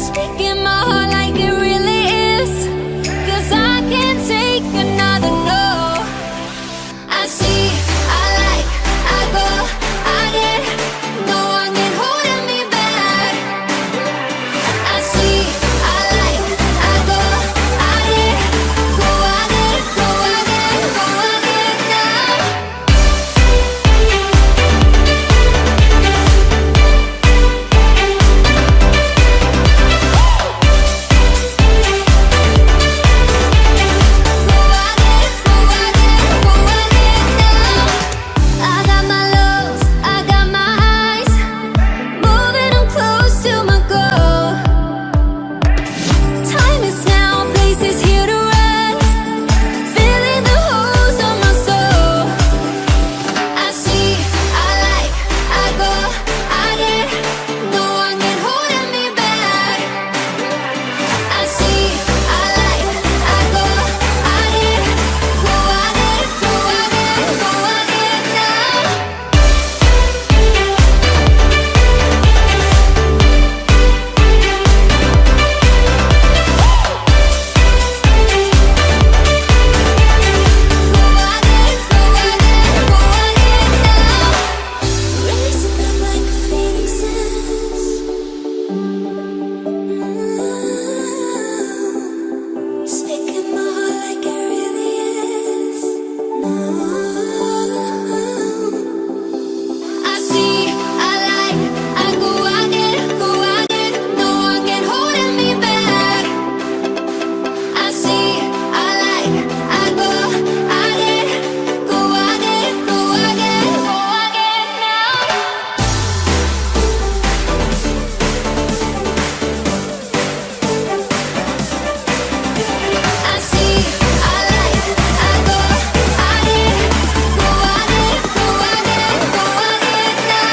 Speaking my heart like it really is, 'cause I can't take another no. I see, I like, I go, I get, no one can holding me back. I see, I like, I go, I get, go, I get, go, I get, go, I get now. I got my lows, I got my highs, moving them close to my goal. Time is now, place is here to rest, filling the holes on my soul. I see, I like, I go, I get, no one can holding me back. I see, I like, I go, I get, go, I get, go, I get, go, I get now. Raising up like a phoenix's. Speaking my heart like it really is. I see, I like, I go, I get, no one can holding me back. I see, I like, I go, I get, go, I get, go, I get, go, I get now. I see, I like, I go, I get, go, I get, go, I get, go, I get now.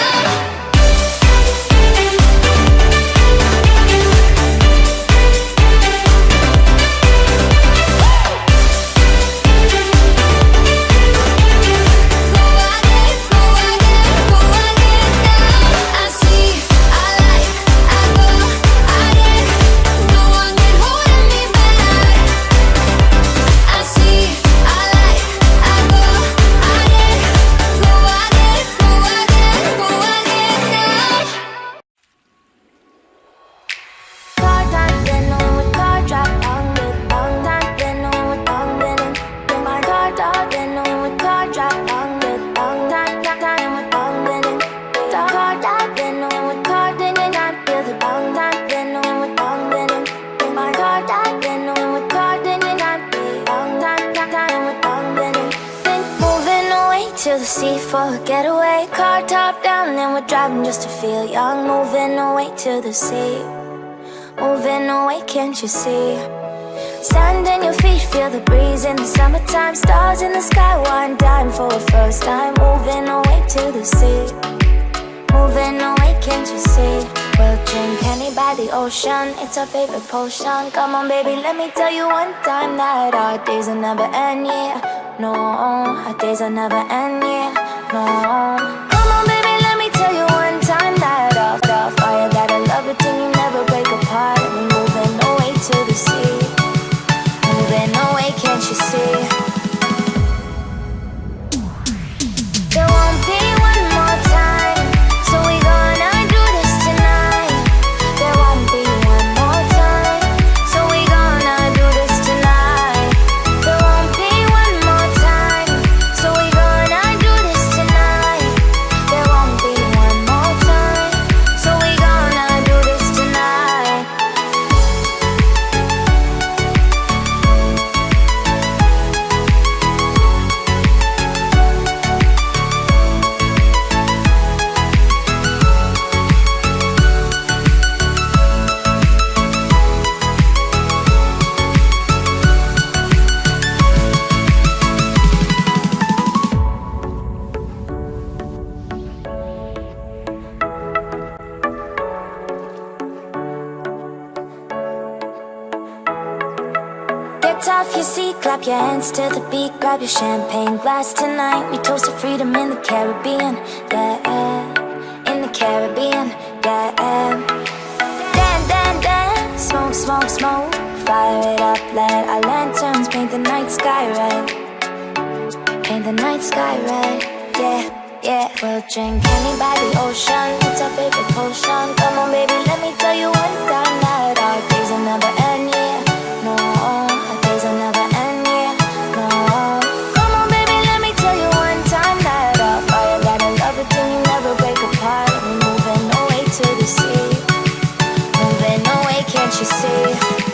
To the sea for a getaway, car top down, and we're driving just to feel young. Moving away to the sea, moving away, can't you see? Sand in your feet, feel the breeze in the summertime. Stars in the sky, one dime for a first time. Moving away to the sea, moving away, can't you see? We'll drink honey by the ocean, it's our favorite potion. Come on baby, let me tell you one time that our days will never end, yeah. No, our days will never end, yeah. No. Come on baby, let me tell you one time that off the fire, gotta love it till you never break apart. And we're moving away to the sea, moving away, can't you see? There won't be one more time, so we gonna do this tonight. There won't be one more time, so we gonna do this tonight. There won't be one more time, so we gonna do this tonight. There won't be one more time, so we gonna do this tonight. Get off your seat, clap your hands to the beat. Grab your champagne glass tonight. We toast to freedom in the Caribbean, yeah. In the Caribbean, yeah. Dan, dan, dan. Paint the night sky red. Paint the night sky red. Yeah, yeah. We'll drink honey by the ocean. It's our favorite potion. Come on, baby, let me tell you one time that our days will never end, yeah. No, our days will never end, yeah. No. Come on, baby, let me tell you one time that our fire got a love it till you never break apart. We're moving away to the sea. Moving away, can't you see?